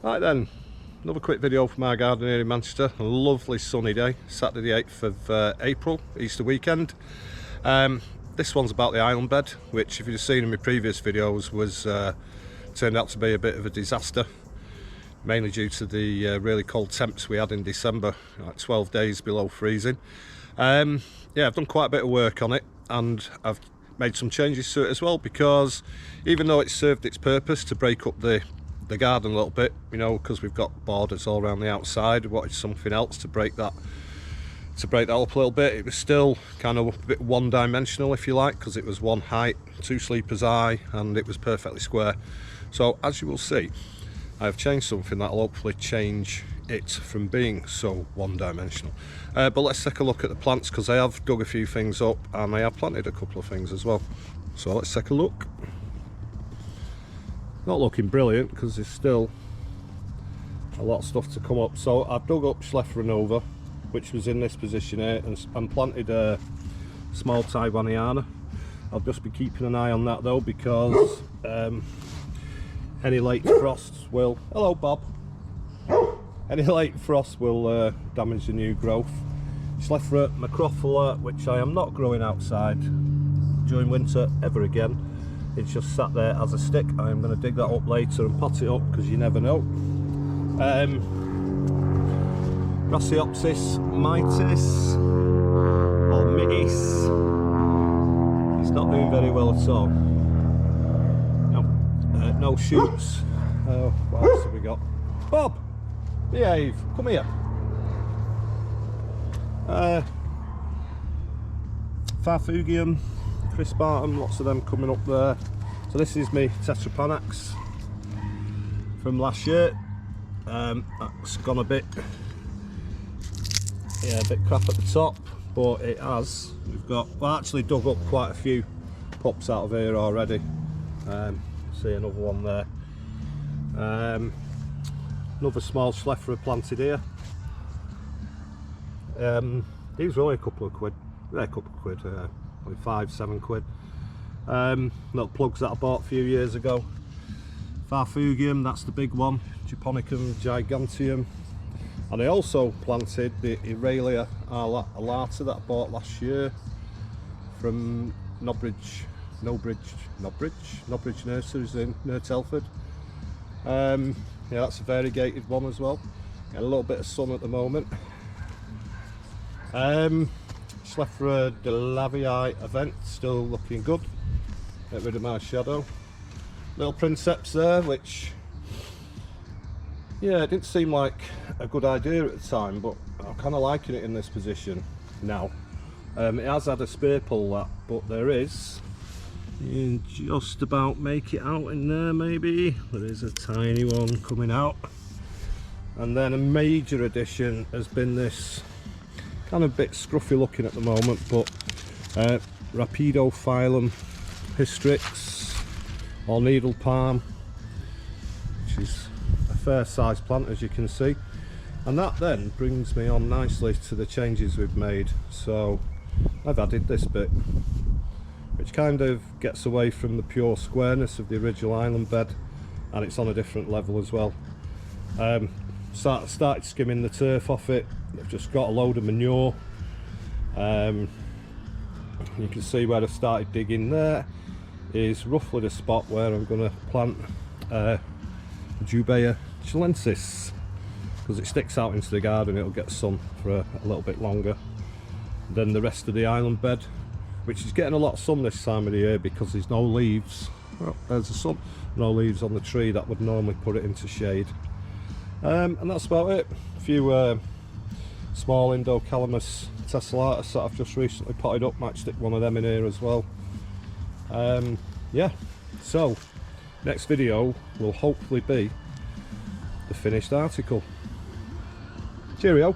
Right then, another quick video from our garden here in Manchester. A lovely sunny day, Saturday the 8th of April, Easter weekend. This one's about the island bed, which if you've seen in my previous videos was turned out to be a bit of a disaster, mainly due to the really cold temps we had in December, like 12 days below freezing. Yeah, I've done quite a bit of work on it, and I've made some changes to it as well, because even though it served its purpose to break up the garden a little bit, you know, because we've got borders all around the outside, we wanted something else to break that up a little bit. It was still kind of a bit one-dimensional, if you like, because it was one height, two sleepers high, and it was perfectly square. So as you will see, I have changed something that will hopefully change it from being so one-dimensional. But let's take a look at the plants, because I have dug a few things up and I have planted a couple of things as well. So let's take a look. Not looking brilliant because there's still a lot of stuff to come up. So I've dug up Schlepherenova, which was in this position here, and planted a small Taiwaniana. I'll just be keeping an eye on that though, because any late frosts will... Hello Bob! Any late frost will damage the new growth. Schlephere macrophylla, which I am not growing outside during winter ever again. It's just sat there as a stick. I'm going to dig that up later and pot it up, because you never know. Brasseopsis mitis, or mitis. It's not doing very well at all. No shoots. What else have we got? Bob! Behave! Come here! Farfugium, crispatum, lots of them coming up there. So this is my Tetrapanax from last year. That's gone a bit crap at the top, but it has. Well, I actually dug up quite a few pops out of here already. See another one there. Another small Schlephere planted here. These were only a couple of quid. Yeah, a couple of quid, only 5-7 quid. Little plugs that I bought a few years ago. Farfugium, that's the big one. Japonicum giganteum. And I also planted the Aralia alata that I bought last year from Knobridge Nurseries near Telford. Yeah, that's a variegated one as well. Got a little bit of sun at the moment. Schlephere delavii event, still looking good. Get rid of my shadow. Little Princeps there, which, yeah, it didn't seem like a good idea at the time, but I'm kind of liking it in this position now. It has had a spear pull, that, but there is, you can just about make it out in there maybe. There is a tiny one coming out. And then a major addition has been this, kind of a bit scruffy looking at the moment, but Rapidophyllum hystrix, or needle palm, which is a fair sized plant, as you can see. And that then brings me on nicely to the changes we've made. So I've added this bit, which kind of gets away from the pure squareness of the original island bed, and it's on a different level as well. Started skimming the turf off it. I've just got a load of manure. You can see where I've started digging. There is roughly the spot where I'm going to plant Jubea chilensis, because it sticks out into the garden. It'll get sun for a little bit longer than the rest of the island bed, which is getting a lot of sun this time of the year because there's no leaves. Oh, there's the sun. No leaves on the tree that would normally put it into shade. And that's about it. A few small Indocalamus tessellatus that I've just recently potted up. Might stick one of them in here as well. Yeah, so next video will hopefully be the finished article. Cheerio.